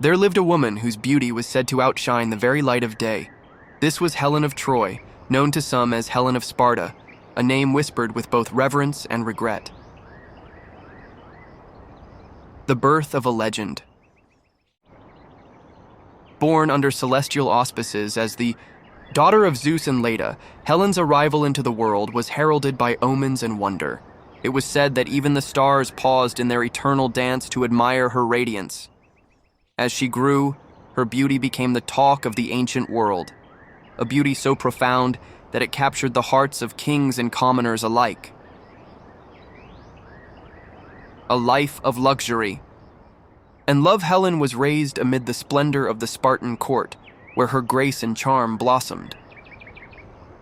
There lived a woman whose beauty was said to outshine the very light of day. This was Helen of Troy, known to some as Helen of Sparta, a name whispered with both reverence and regret. The birth of a legend. Born under celestial auspices as the daughter of Zeus and Leda, Helen's arrival into the world was heralded by omens and wonder. It was said that even the stars paused in their eternal dance to admire her radiance. As she grew, her beauty became the talk of the ancient world, a beauty so profound that it captured the hearts of kings and commoners alike. A life of luxury. And love Helen was raised amid the splendor of the Spartan court, where her grace and charm blossomed.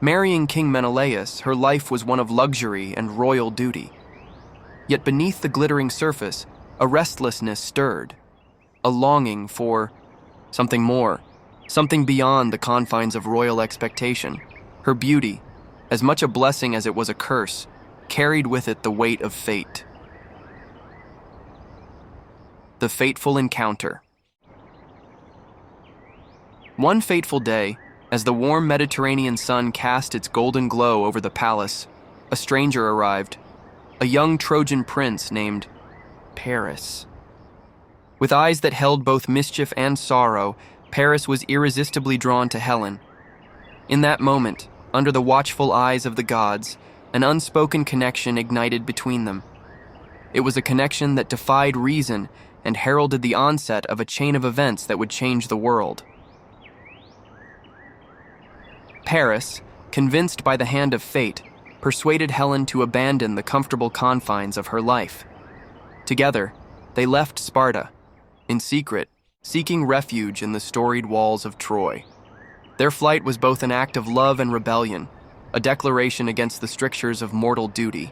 Marrying King Menelaus, her life was one of luxury and royal duty. Yet beneath the glittering surface, a restlessness stirred, a longing for something more, something beyond the confines of royal expectation. Her beauty, as much a blessing as it was a curse, carried with it the weight of fate. The fateful encounter. One fateful day, as the warm Mediterranean sun cast its golden glow over the palace, a stranger arrived, a young Trojan prince named Paris. With eyes that held both mischief and sorrow, Paris was irresistibly drawn to Helen. In that moment, under the watchful eyes of the gods, an unspoken connection ignited between them. It was a connection that defied reason and heralded the onset of a chain of events that would change the world. Paris, convinced by the hand of fate, persuaded Helen to abandon the comfortable confines of her life. Together, they left Sparta, in secret, seeking refuge in the storied walls of Troy. Their flight was both an act of love and rebellion, a declaration against the strictures of mortal duty.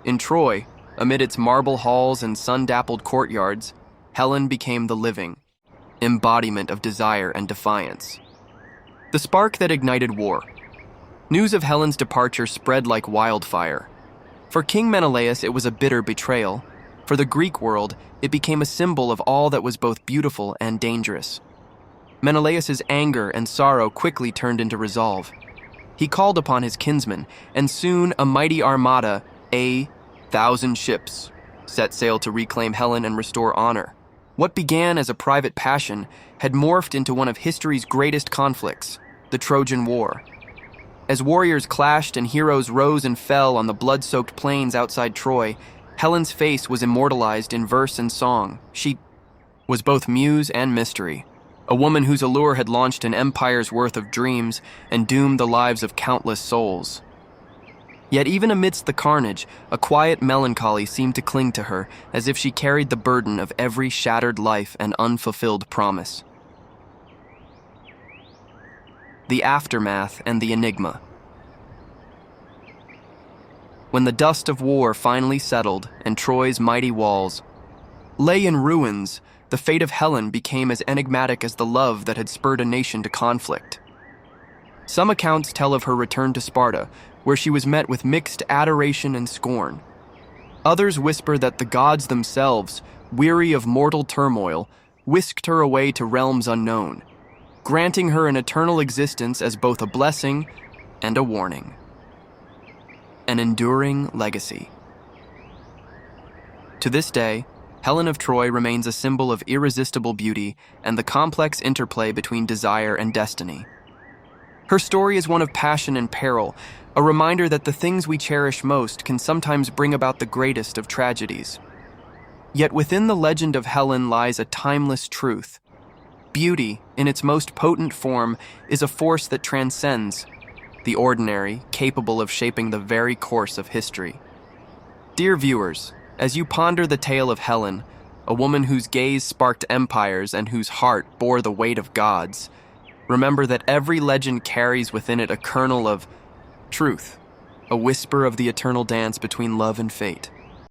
In Troy, amid its marble halls and sun-dappled courtyards, Helen became the living embodiment of desire and defiance. The spark that ignited war. News of Helen's departure spread like wildfire. For King Menelaus, it was a bitter betrayal. For the Greek world, it became a symbol of all that was both beautiful and dangerous. Menelaus's anger and sorrow quickly turned into resolve. He called upon his kinsmen, and soon a mighty armada, 1,000 ships, set sail to reclaim Helen and restore honor. What began as a private passion had morphed into one of history's greatest conflicts, the Trojan War. As warriors clashed and heroes rose and fell on the blood-soaked plains outside Troy, Helen's face was immortalized in verse and song. She was both muse and mystery, a woman whose allure had launched an empire's worth of dreams and doomed the lives of countless souls. Yet even amidst the carnage, a quiet melancholy seemed to cling to her, as if she carried the burden of every shattered life and unfulfilled promise. The aftermath and the enigma. When the dust of war finally settled and Troy's mighty walls lay in ruins, the fate of Helen became as enigmatic as the love that had spurred a nation to conflict. Some accounts tell of her return to Sparta, where she was met with mixed adoration and scorn. Others whisper that the gods themselves, weary of mortal turmoil, whisked her away to realms unknown, granting her an eternal existence as both a blessing and a warning. An enduring legacy. To this day, Helen of Troy remains a symbol of irresistible beauty and the complex interplay between desire and destiny. Her story is one of passion and peril, a reminder that the things we cherish most can sometimes bring about the greatest of tragedies. Yet within the legend of Helen lies a timeless truth. Beauty, in its most potent form, is a force that transcends the ordinary, capable of shaping the very course of history. Dear viewers, as you ponder the tale of Helen, a woman whose gaze sparked empires and whose heart bore the weight of gods, remember that every legend carries within it a kernel of truth, a whisper of the eternal dance between love and fate.